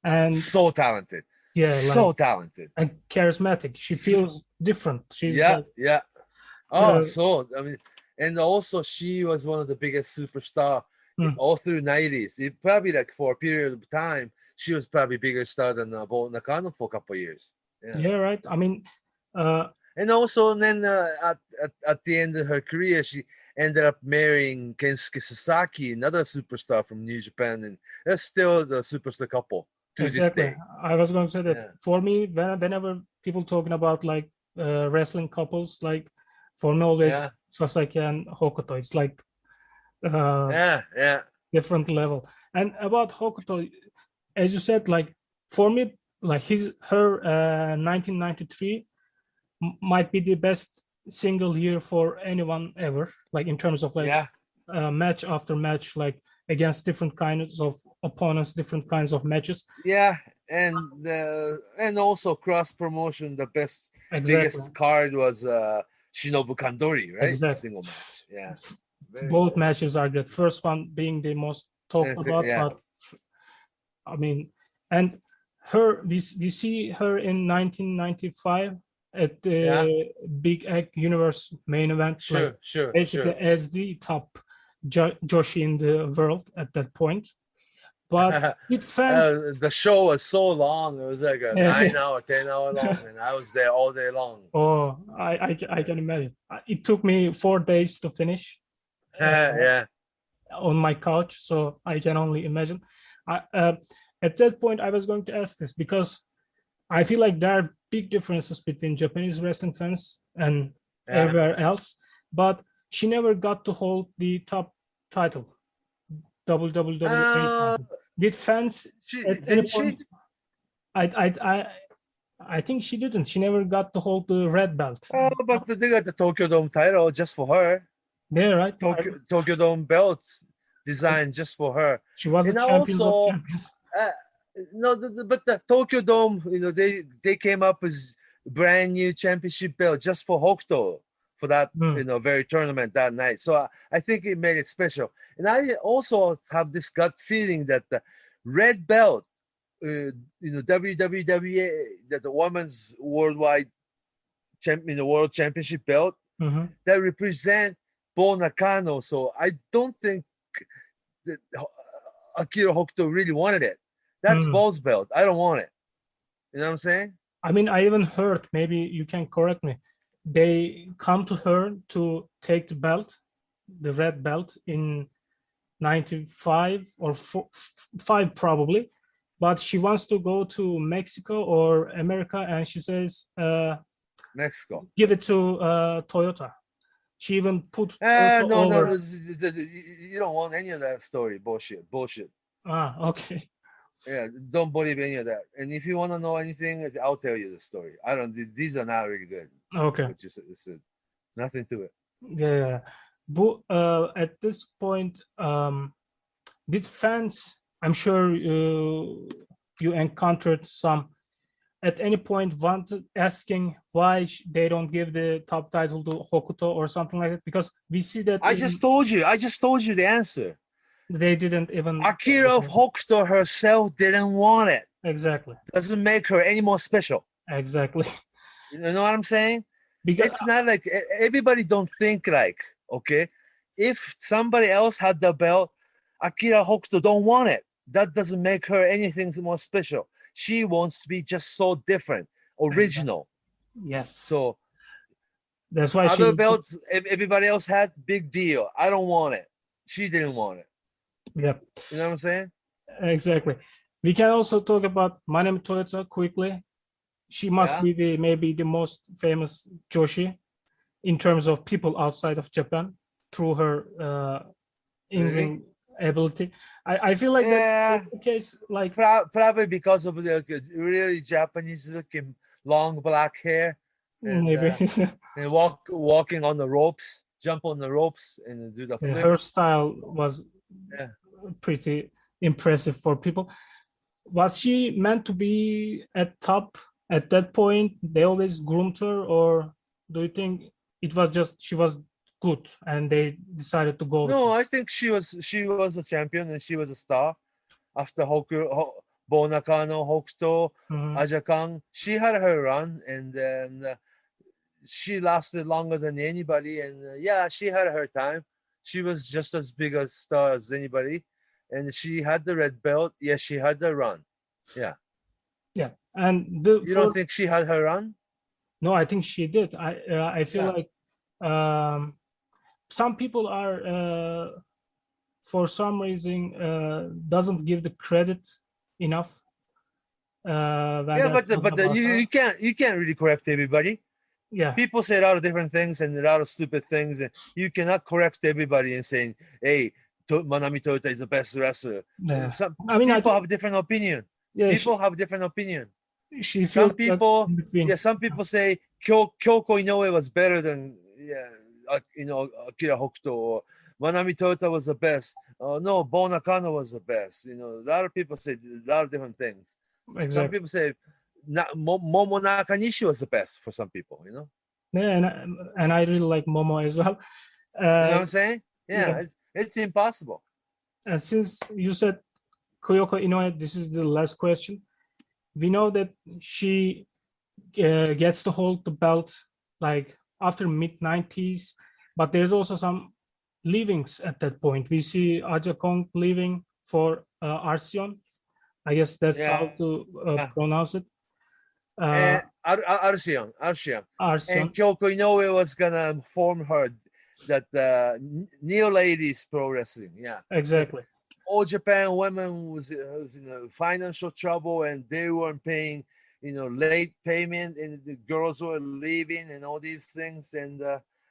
and so talented. Talented and charismatic. She feels different. She's and also she was one of the biggest superstar all through 90s. It probably for a period of time she was probably bigger star than Bo Nakano for a couple of years. Right. I mean. And also, then at the end of her career, she ended up marrying Kensuke Sasaki, another superstar from New Japan, and that's still the superstar couple to this day. I was going to say that for me, whenever people talking about like wrestling couples, like for me always Sasaki and Hokuto, it's like different level. And about Hokuto, as you said, like for me, like her 1993 might be the best single year for anyone ever, like in terms of like match after match, like against different kinds of opponents, different kinds of matches. And also cross promotion, the biggest card was Shinobu Kandori, right? Exactly. Single match. Both matches are good. First one being the most talked about, but I mean, and we see her in 1995 at the Big Egg Universe main event, basically as the top Joshi in the world at that point. But the show was so long. It was like a 9-hour, 10-hour long, and I was there all day long. Oh, I can imagine. It took me 4 days to finish. On my couch, so I can only imagine. At that point, I was going to ask this because I feel like there are big differences between Japanese wrestling fans and everywhere else. But she never got to hold the top title, WWE title. Did fans at any point? I think she didn't. She never got to hold the red belt. Oh, but they got the Tokyo Dome title just for her. Yeah, right. Tokyo Dome belt designed just for her. She was the champion of champions. But the Tokyo Dome, they came up with brand new championship belt just for Hokuto for that very tournament that night. So I think it made it special. And I also have this gut feeling that the red belt, WWWA, that the women's worldwide world championship belt, that represent Bo Nakano. So I don't think that Akira Hokuto really wanted it. That's Bo's belt. I don't want it. You know what I'm saying? I mean, I even heard, maybe you can correct me, they come to her to take the belt, the red belt, in 95 or 5 probably, but she wants to go to Mexico or America, and she says, Mexico, give it to Toyota. She even put no, you don't want any of that story. Bullshit. Okay. Yeah, don't believe any of that. And if you want to know anything, I'll tell you the story. These are not really good. Okay. Which is nothing to it. Yeah. But at this point, did fans, I'm sure you encountered some, at any point asking why they don't give the top title to Hokuto or something like that? Because we see that I just told you the answer. They didn't even. Akira Hokuto herself didn't want it. Exactly. Doesn't make her any more special. Exactly. You know what I'm saying? Because it's not like everybody don't think like, okay, if somebody else had the belt, Akira Hokuto don't want it. That doesn't make her anything more special. She wants to be just so different, original. Yes. So that's why other belts everybody else had, big deal. I don't want it. She didn't want it. Yep. You know what I'm saying? Exactly. We can also talk about Manami Toyota quickly. She must be maybe the most famous Joshi in terms of people outside of Japan through her in-ring ability. I feel like that's the case. Like probably because of the really Japanese looking long black hair. And, maybe and walking on the ropes, jump on the ropes and do the flip. Her style was pretty impressive for people. Was she meant to be at top at that point? They always groomed her, or do you think it was just she was good and they decided to go? No, I think she was a champion and she was a star. After Bo Nakano, Hokuto, Aja Kang, she had her run, and then she lasted longer than anybody. And she had her time. She was just as big a star as anybody. And she had the red belt. Yes, she had the run. Yeah. And you don't think she had her run? No, I think she did. I feel like some people are for some reason doesn't give the credit enough. But you can't really correct everybody. Yeah, people say a lot of different things and a lot of stupid things, and you cannot correct everybody and saying, "Hey, Manami Toyota is the best wrestler." Yeah. Some people have different opinion. Yeah, people have different opinion. Some people say Kyoko Inoue was better than Akira Hokuto, or Manami Toyota was the best. No, Bo Nakano was the best. A lot of people say a lot of different things. Exactly. Some people say Momo Nakanishi was the best for some people, Yeah, and I really like Momo as well. You know what I'm saying? Yeah. It's impossible. And since you said Kyoko Inoue, this is the last question. We know that she gets to hold the belt like after mid-90s, but there's also some leavings at that point. We see Aja Kong leaving for Arsion. I guess that's how to pronounce it. Arsion. Arsion. And Kyoko Inoue was gonna form her that Neo Ladies Pro Wrestling. Yeah, exactly. All Japan women was in financial trouble, and they weren't paying, late payment, and the girls were leaving, and all these things, and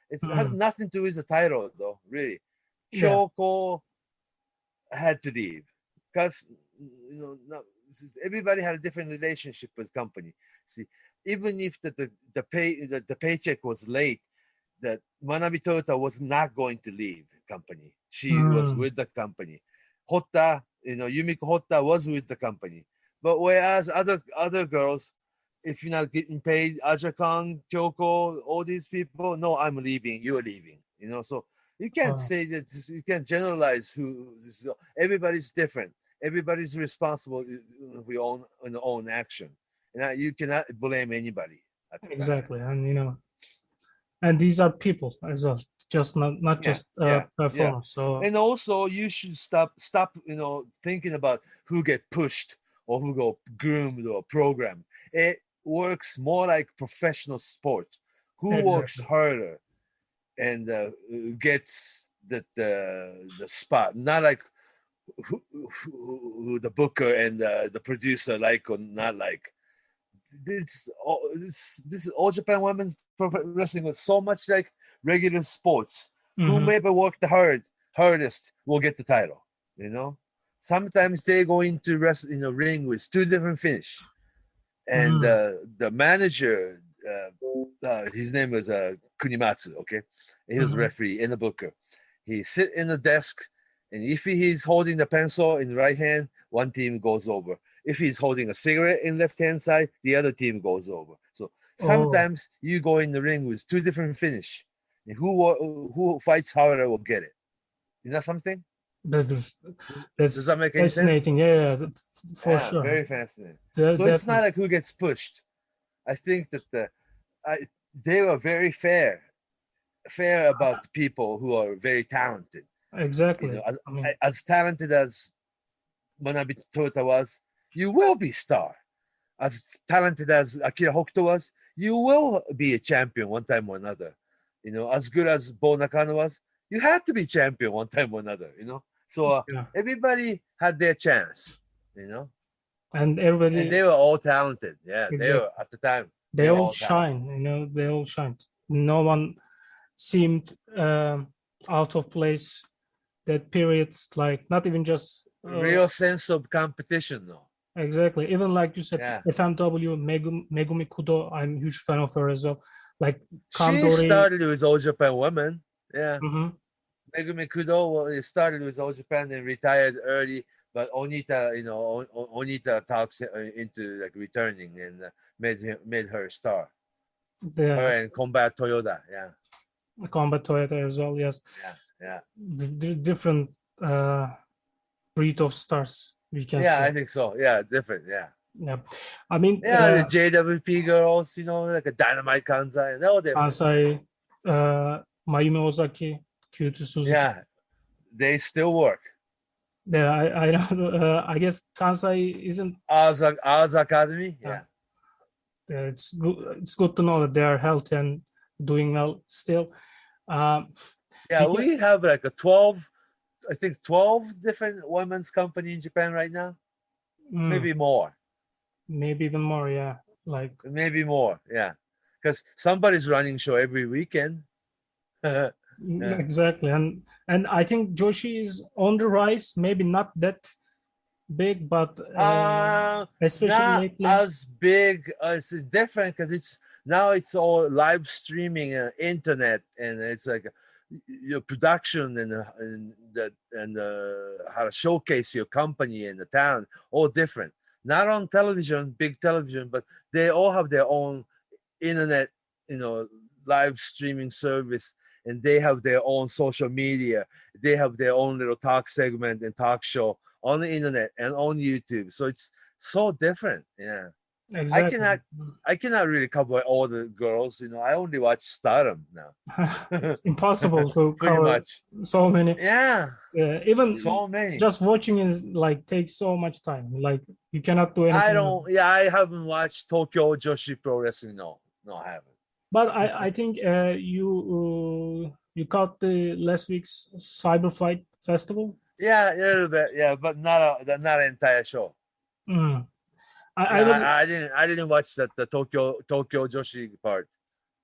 it has nothing to do with the title, though. Really, Kyoko had to leave because everybody had a different relationship with company. See, even if the paycheck was late, that Manami Toyota was not going to leave company. She was with the company. Hotta, Yumiko Hotta was with the company. But whereas other girls, if you're not getting paid, Aja-kan, Kyoko, all these people, no, I'm leaving, you're leaving. So you can't say that, you can't generalize everybody's different. Everybody's responsible for your own action. And you cannot blame anybody. Exactly. And, and these are people as well, just not just performers. So, and also you should stop thinking about who get pushed or who go groomed or programmed. It works more like professional sport. Who works harder and gets the spot, not like who the booker and the producer like or not like. This All Japan Women's Wrestling was so much like regular sports. Whomever worked the hardest will get the title. Sometimes they go into ring with 2 different finish, and the manager, his name was Kunimatsu. Okay, he was a referee and the booker. He sit in the desk, and if he's holding the pencil in the right hand, one team goes over. If he's holding a cigarette in left hand side, the other team goes over. So sometimes you go in the ring with 2 different finish, and who fights harder will get it. You know something? Does that make any sense? Fascinating, yeah, for sure. Very fascinating. So it's not like who gets pushed. I think that they were very fair about the people who are very talented. Exactly. As talented as Manami Toyota was, you will be star. As talented as Akira Hokuto was, you will be a champion one time or another. As good as Bo Nakano was, you had to be champion one time or another. So everybody had their chance. And everybody. And they were all talented. Yeah, exactly. They were at the time. They all shine. They all shined. No one seemed out of place. That period, like not even just real sense of competition, though. Exactly. Even like you said, FMW, Megumi Kudo, I'm a huge fan of her as well. Like Kandori. She started with All Japan Women. Yeah. Megumi Kudo started with All Japan and retired early, but Onita, Onita talks into like returning and made her a star. Her and Combat Toyota, Combat Toyota as well, yes. Yeah. Different breed of stars, we can say. I think so. Yeah, different, Yeah. I mean, the JWP girls, like a Dynamite Kansai, they're all different. Kansai, Mayumi Ozaki, Kyuto Suzuki. Yeah, they still work. Yeah, I know. I guess Kansai isn't. Oz Academy, it's good to know that they are healthy and doing well still. We have like 12 different women's company in Japan right now. Maybe more. Maybe even more, yeah. Maybe more, yeah. Because somebody's running show every weekend. Exactly. And I think Joshi is on the rise, maybe not that big, but especially not lately. as big. It's different because it's all live streaming and internet, and it's like your production and how to showcase your company and the town, all different. Not on television, big television, but they all have their own internet, live streaming service, and they have their own social media. They have their own little talk segment and talk show on the internet and on YouTube. So it's so different. Yeah. Exactly. I cannot really cover all the girls. I only watch Stardom now. It's impossible to Pretty cover much. so many. Yeah. Even so many. Just watching is like takes so much time. Like you cannot do anything. I haven't watched Tokyo Joshi Pro Wrestling. No, I haven't. But I think you caught the last week's Cyber Fight Festival. Yeah, a little bit. Yeah, but not an entire show. Mm. I didn't watch the Tokyo Joshi part.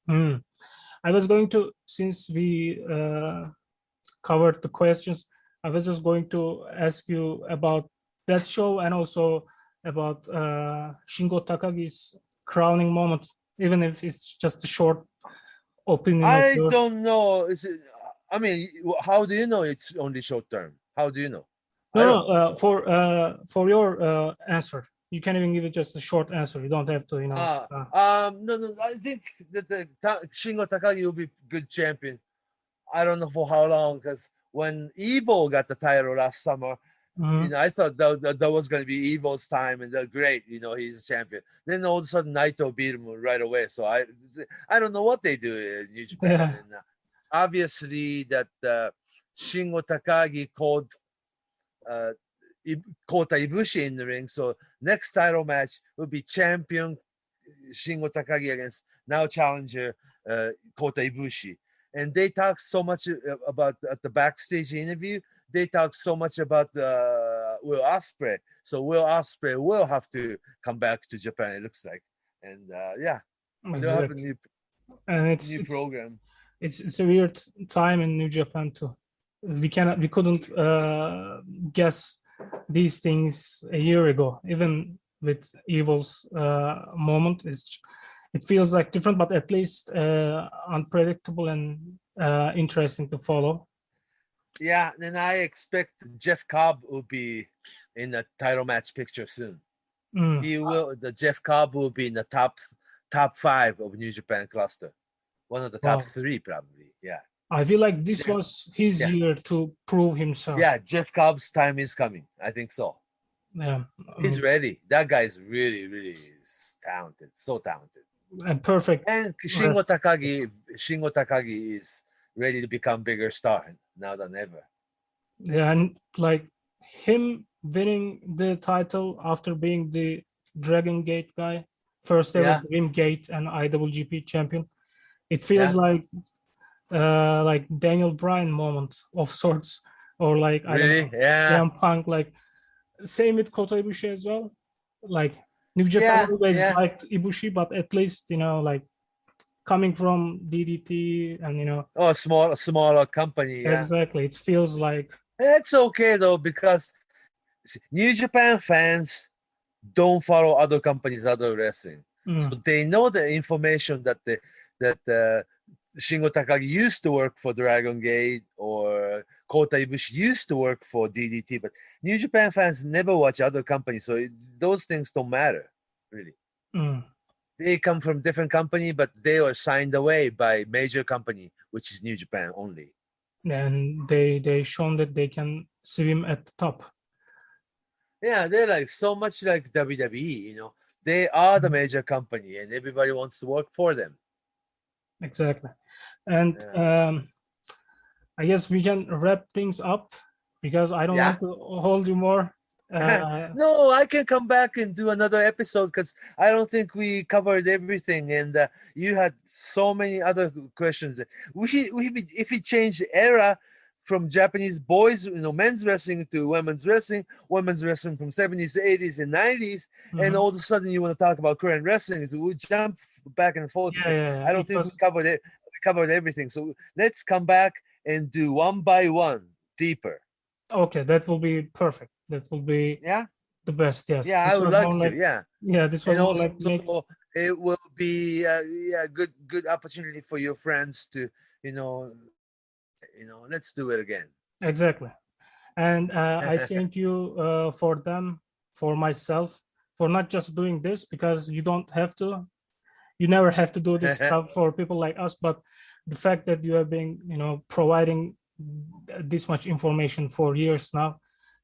I was going to, since we covered the questions, I was just going to ask you about that show and also about Shingo Takagi's crowning moment, even if it's just a short opinion. I don't know. I mean, how do you know it's only short term? How do you know? No, for your answer, you can even give it just a short answer. You don't have to, No. I think that the Shingo Takagi will be good champion. I don't know for how long, because when Evo got the title last summer, I thought that was going to be Evo's time, and they're great. He's a champion. Then all of a sudden, Naito beat him right away. So I don't know what they do in New Japan. Yeah. And, obviously, that Shingo Takagi called Kota Ibushi in the ring. So next title match will be champion Shingo Takagi against now challenger Kota Ibushi. And they talk so much about at the backstage interview. They talk so much about Will Ospreay. So Will Ospreay will have to come back to Japan, it looks like. And they'll have a new program. It's a weird time in New Japan too. We couldn't guess these things a year ago. Even with Evil's moment, it feels like different, but at least unpredictable and interesting to follow. Yeah, and I expect Jeff Cobb will be in the title match picture soon. He will. The Jeff Cobb will be in the top 5 of New Japan cluster, one of the top 3 probably. Yeah. I feel like this was his year to prove himself. Yeah, Jeff Cobb's time is coming. I think so. Yeah, he's ready. That guy is really, really talented. So talented. And perfect. And Shingo Takagi is ready to become bigger star now than ever. Yeah, and like him winning the title after being the Dragon Gate guy, first ever Dream Gate and IWGP champion, it feels like Daniel Bryan moment of sorts, or like really? CM Punk. Like same with Kota Ibushi as well. Like New Japan always liked Ibushi, but at least like coming from DDT and a smaller company. Exactly. It feels like it's okay though, because New Japan fans don't follow other companies' other wrestling, so they know the information that Shingo Takagi used to work for Dragon Gate or Kota Ibushi used to work for DDT, but New Japan fans never watch other companies, so those things don't matter, really. They come from different company, but they are signed away by major company, which is New Japan only. And they shown that they can swim at the top. Yeah, they're like so much like WWE, They are the major company, and everybody wants to work for them. Exactly. And I guess we can wrap things up, because I don't want to hold you more. No, I can come back and do another episode, because I don't think we covered everything, and you had so many other questions. If we change the era from Japanese boys, men's wrestling to women's wrestling from 70s, 80s, and 90s, and all of a sudden you want to talk about current wrestling, so we'll jump back and forth. I don't think we covered it. We covered everything. So let's come back and do one by one, deeper. Okay, that will be perfect. That will be the best. Yes. Yeah, I would like to. Yeah, this was also it will be good opportunity for your friends to let's do it again. Exactly. And I thank you for them, for myself, for not just doing this, because you never have to do this stuff for people like us, but the fact that you have been providing this much information for years now,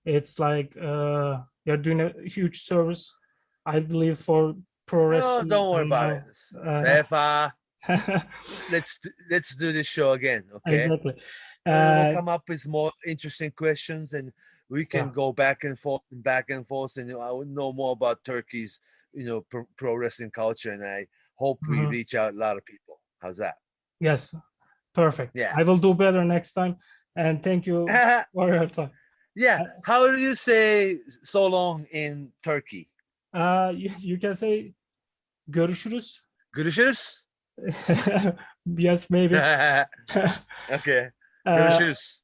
it's like you're doing a huge service, I believe, for pro wrestling. Don't worry about it. Sefa, let's do this show again, okay? Exactly. We'll come up with more interesting questions, and we can go back and forth, and I would know more about Turkey's, pro wrestling culture, and I hope we reach out a lot of people. How's that? Yes, perfect. Yeah, I will do better next time. And thank you for your time. Yeah, how do you say so long in Turkey? You can say görüşürüz. Görüşürüz. Yes, maybe. Okay. Görüşürüz.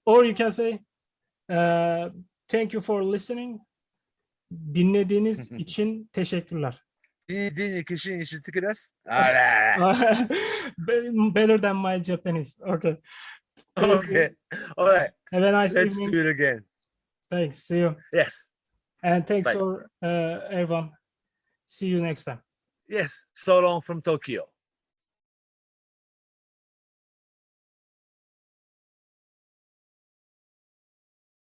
Or you can say thank you for listening. Dinlediğiniz için teşekkürler. Better than my Japanese. Okay. Okay. All right. Have a nice Let's evening. do it again. Thanks. See you. Yes. And thanks Bye. for everyone. See you next time. Yes. So long from Tokyo.